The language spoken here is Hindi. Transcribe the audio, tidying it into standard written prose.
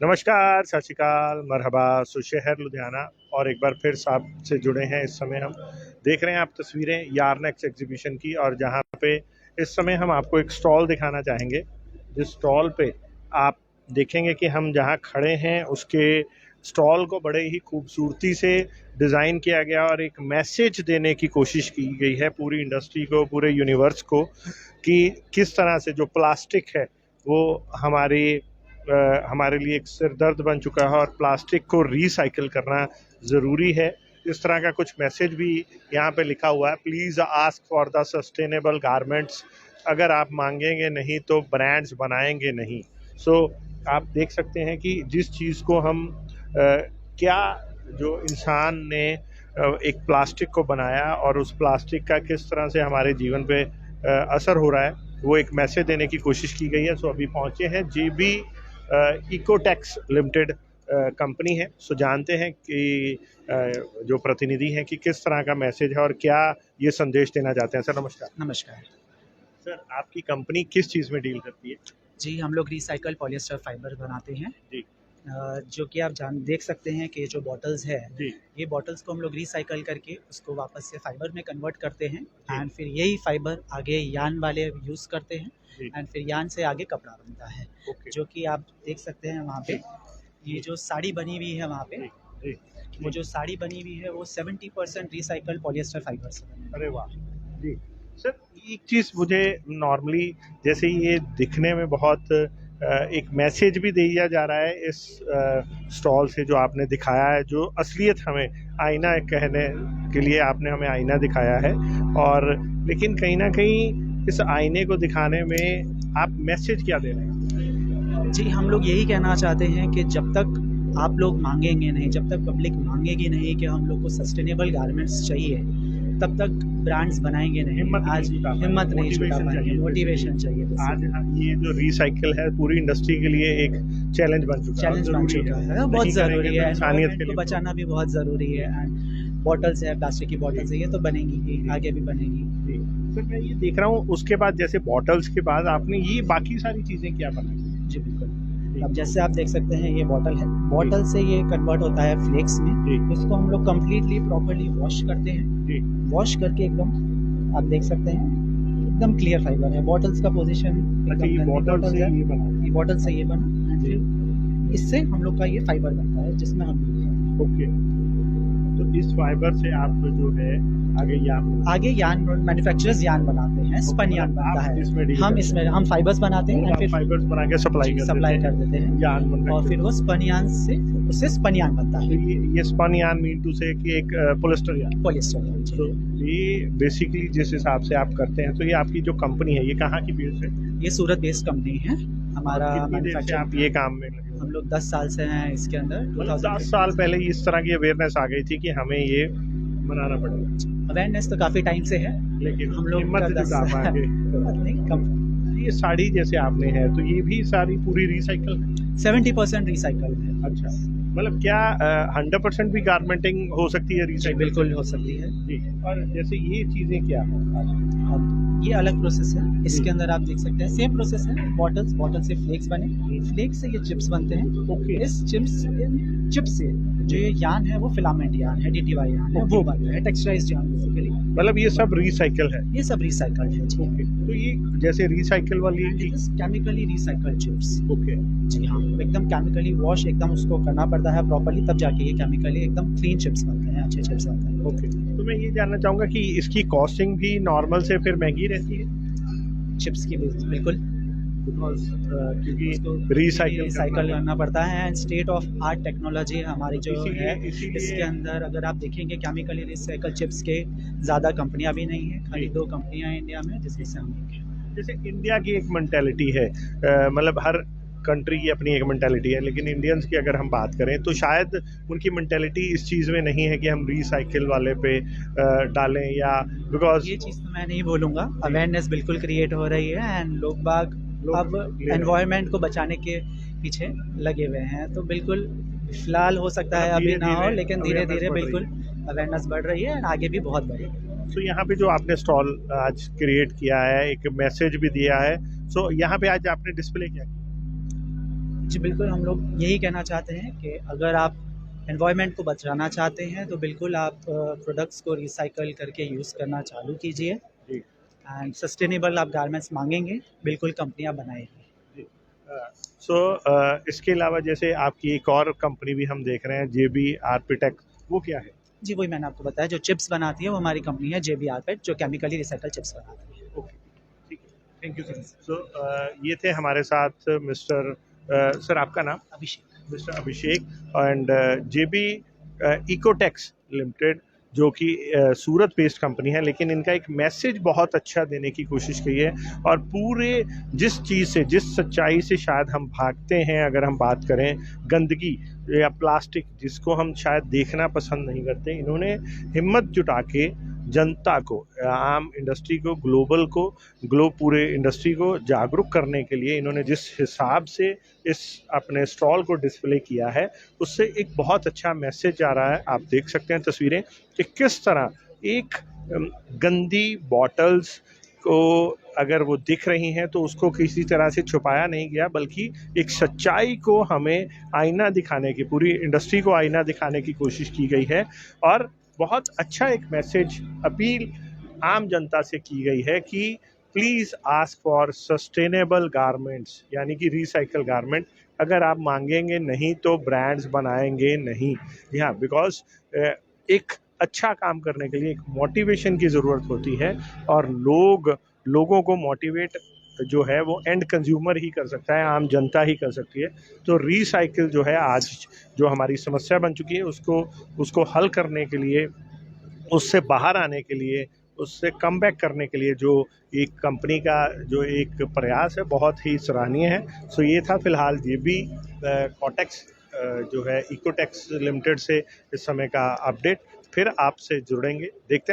नमस्कार, सत श्री अकाल, मरहबा, सुशहर लुधियाना। और एक बार फिर साहब से जुड़े हैं। इस समय हम देख रहे हैं आप तस्वीरें यारनेक्स एग्जीबिशन की, और जहां पे इस समय हम आपको एक स्टॉल दिखाना चाहेंगे। जिस स्टॉल पे आप देखेंगे कि हम जहां खड़े हैं उसके स्टॉल को बड़े ही खूबसूरती से डिज़ाइन किया गया और एक मैसेज देने की कोशिश की गई है पूरी इंडस्ट्री को, पूरे यूनिवर्स को, कि किस तरह से जो प्लास्टिक है वो हमारे लिए एक सिरदर्द बन चुका है और प्लास्टिक को रिसाइकिल करना ज़रूरी है। इस तरह का कुछ मैसेज भी यहाँ पे लिखा हुआ है। Please ask for the sustainable garments. अगर आप मांगेंगे नहीं तो ब्रांड्स बनाएंगे नहीं। आप देख सकते हैं कि जिस चीज़ को हम क्या जो इंसान ने एक प्लास्टिक को बनाया और उस प्लास्टिक का किस तरह से हमारे जीवन पे असर हो रहा है, वो एक मैसेज देने की कोशिश की गई है। अभी पहुँचे हैं JB इकोटेक्स लिमिटेड कंपनी है। जानते हैं कि जो प्रतिनिधि हैं कि किस तरह का मैसेज है और क्या ये संदेश देना चाहते हैं। सर नमस्कार। नमस्कार सर, आपकी कंपनी किस चीज़ में डील करती है? जी, हम लोग रिसाइकल पॉलिएस्टर फाइबर बनाते हैं जी। जो कि आप देख सकते हैं कि जो बॉटल्स है जी। ये बॉटल्स को हम लोग रिसाइकल करके उसको वापस से फाइबर में कन्वर्ट करते हैं एंड फिर यही फाइबर आगे यान वाले यूज़ करते हैं एंड फिर यान से आगे कपड़ा बनता है। जो कि आप देख सकते हैं वहाँ पे ये जो साड़ी बनी हुई है वहाँ पे, वो जो साड़ी बनी हुई है वो 70% रिसाइकल पॉलिएस्टर फाइबर से बनी है। अरे वाह जी। सर, एक चीज़ मुझे नॉर्मली जैसे ये दिखने में बहुत एक मैसेज भी दिया जा रहा है इस स्टॉल से जो आपने दिखाया है, जो असलियत हमें आईना कहने के लिए आपने हमें आईना दिखाया है, और लेकिन कहीं ना कहीं इस आईने को दिखाने में आप मैसेज क्या दे रहे हैं? जी, हम लोग यही कहना चाहते हैं कि जब तक आप लोग मांगेंगे नहीं, जब तक पब्लिक मांगेगी नहीं कि हम लोग को सस्टेनेबल गारमेंट्स चाहिए, तब तक ब्रांड्स बनाएंगे नहीं। हिम्मत नहीं जुटा पाएंगे, मोटिवेशन चाहिए। आज ये जो रिसाइकिल है पूरी इंडस्ट्री के लिए एक चैलेंज बन चुका है। बहुत ज़रूरी है, एनवायरनमेंट को बचाना भी बहुत ज़रूरी है। एंड बॉटल्स है, प्लास्टिक की बॉटल्स है, ये तो बनेगी ही, आगे भी बनेगी। सर, मैं ये देख रहा हूँ उसके बाद जैसे बॉटल्स के बाद आपने ये बाकी सारी चीज़ें क्या बनाई? जी बिल्कुल। अब जैसे आप देख सकते हैं ये बॉटल है, बॉटल से ये कन्वर्ट होता है फ्लेक्स में। इसको हम लोग कम्प्लीटली प्रॉपर्ली वॉश करते हैं। वॉश करके एकदम आप देख सकते हैं एकदम क्लियर फाइबर है। बॉटल्स का पोजीशन ये बॉटल से ये बना, फिर इससे हम लोग का ये फाइबर बनता है जिसमें हम ओके। तो इस फाइबर से आप जो है आगे यान मैन्युफैक्चरर्स यान बनाते हैं, स्पन यान बनता है। हम फाइबर्स बनाते हैं, फिर फाइबर्स बना के सप्लाई कर देते हैं यान, और फिर वो स्पन यान से उससे स्पन यान बनता है। ये स्पन यान मीन टू से कि एक पॉलिएस्टर यान। तो ये बेसिकली जिस हिसाब से आप करते हैं, तो ये आपकी जो कंपनी है ये कहाँ की बेस है? ये सूरत बेस्ड कंपनी है हमारा। मैन्युफैक्चर आप ये काम में लगे? हम लोग 10 साल से हैं इसके अंदर। 10 साल पहले इस तरह की अवेयरनेस आ गई थी कि हमें ये बनाना पड़ेगा। अवेयरनेस तो काफ़ी टाइम से है, लेकिन हम लोग ये साड़ी जैसे आपने है तो ये भी सारी पूरी रिसाइकल है? 70% रिसाइकल है। अच्छा, मतलब क्या 100% भी गारमेंटिंग हो सकती है रिसाइकल? बिल्कुल हो सकती है जी। और जैसे ये चीज़ें क्या है? ये अलग प्रोसेस है। इसके अंदर आप देख सकते हैं सेम प्रोसेस है। बॉटल से फ्लेक्स बने, फ्लेक्स से ये चिप्स बनते हैं। इस चिप्स से जो ये यान है वो फिलामेंट यान है, DTY यान है, वो बनता है टेक्सटाइल्स यान बेसिकली। मतलब ये सब रिसाइकल है? ये सब रिसाइकल है जी। तो ये जैसे रिसाइकल वाली केमिकली रिसाइकल चिप्स। ओके जी हाँ, एकदम केमिकली वॉश एकदम उसको करना पड़ता है प्रॉपर्ली, तब जाके ये केमिकली एकदम क्लीन चिप्स बनते हैं, अच्छे चिप्स बनते हैं। ओके। तो मैं ये जानना चाहूँगा कि इसकी कॉस्टिंग भी नॉर्मल से फिर महंगी रहती है? चिप्स की बिल्कुल, क्योंकि रिसाइकल करना पड़ता है। And state of art technology हमारी जो है इसके अंदर अगर आप देखेंगे केमिकली रिसाइकल चिप्स के ज़्यादा कंपनियां भी नहीं है, खाली 2 कंपनियां हैं इंडिया में जिसमें से हम हैं। जैसे इंडिया की एक मेंटालिटी है, मतलब हर कंट्री की अपनी एक मेंटालिटी है, लेकिन इंडियंस की अगर हम बात करें तो शायद उनकी मेंटालिटी इस चीज़ में नहीं है कि हम रिसाइकिल वाले पे डालें, या बिकॉज ये चीज़ तो मैं नहीं बोलूँगा। अवेयरनेस बिल्कुल क्रिएट हो रही है एंड लोग बाग अब एनवायरनमेंट को बचाने के पीछे लगे हुए हैं। तो बिल्कुल फिलहाल हो सकता है अभी ना हो, लेकिन धीरे धीरे बिल्कुल अवेयरनेस बढ़ रही है एंड आगे भी बहुत बढ़ेगी। तो यहाँ पे जो आपने स्टॉल आज क्रिएट किया है, एक मैसेज भी दिया है, सो यहाँ पे आज आपने डिस्प्ले क्या किया? जी बिल्कुल, हम लोग यही कहना चाहते हैं कि अगर आप एनवायरनमेंट को बचाना चाहते हैं तो बिल्कुल आप प्रोडक्ट्स को रिसाइकल करके यूज़ करना चालू कीजिए जी एंड सस्टेनेबल आप गारमेंट्स मांगेंगे, बिल्कुल कंपनियां बनाएंगी। इसके अलावा जैसे आपकी एक और कंपनी भी हम देख रहे हैं, JB आर्पिटेक, वो क्या है? जी वही मैंने आपको बताया, जो चिप्स बनाती है वो हमारी कंपनी है JB आरपेट, जो केमिकली रिसाइकल चिप्स बनाती है। ओके, ठीक है, थैंक यू सर। सो ये थे हमारे साथ मिस्टर सर, आपका नाम? Abhishek. Mister Abhishek and JB Ecotex limited, जो कि सूरत बेस्ड कंपनी है, लेकिन इनका एक मैसेज बहुत अच्छा देने की कोशिश की है। और पूरे जिस चीज़ से, जिस सच्चाई से शायद हम भागते हैं, अगर हम बात करें गंदगी या प्लास्टिक, जिसको हम शायद देखना पसंद नहीं करते, इन्होंने हिम्मत जुटा के जनता को, आम इंडस्ट्री को, पूरे इंडस्ट्री को जागरूक करने के लिए इन्होंने जिस हिसाब से इस अपने स्टॉल को डिस्प्ले किया है, उससे एक बहुत अच्छा मैसेज आ रहा है। आप देख सकते हैं तस्वीरें कि किस तरह एक गंदी बॉटल्स को अगर वो दिख रही हैं तो उसको किसी तरह से छुपाया नहीं गया, बल्कि एक सच्चाई को हमें आईना दिखाने की, पूरी इंडस्ट्री को आईना दिखाने की कोशिश की गई है। और बहुत अच्छा एक मैसेज, अपील आम जनता से की गई है कि please ask for sustainable garments, यानी कि रिसाइकल गारमेंट। अगर आप मांगेंगे नहीं तो ब्रांड्स बनाएंगे नहीं। जी हाँ, बिकॉज एक अच्छा काम करने के लिए एक मोटिवेशन की ज़रूरत होती है, और लोगों को मोटिवेट जो है वो एंड कंज्यूमर ही कर सकता है, आम जनता ही कर सकती है। तो रिसाइकिल जो है आज जो हमारी समस्या बन चुकी है, उसको हल करने के लिए, उससे बाहर आने के लिए, उससे कम बैक करने के लिए जो एक कंपनी का जो एक प्रयास है, बहुत ही सराहनीय है। सो ये था फिलहाल JB कोटेक्स जो है इकोटेक्स लिमिटेड से इस समय का अपडेट। फिर आपसे जुड़ेंगे, देखते हैं।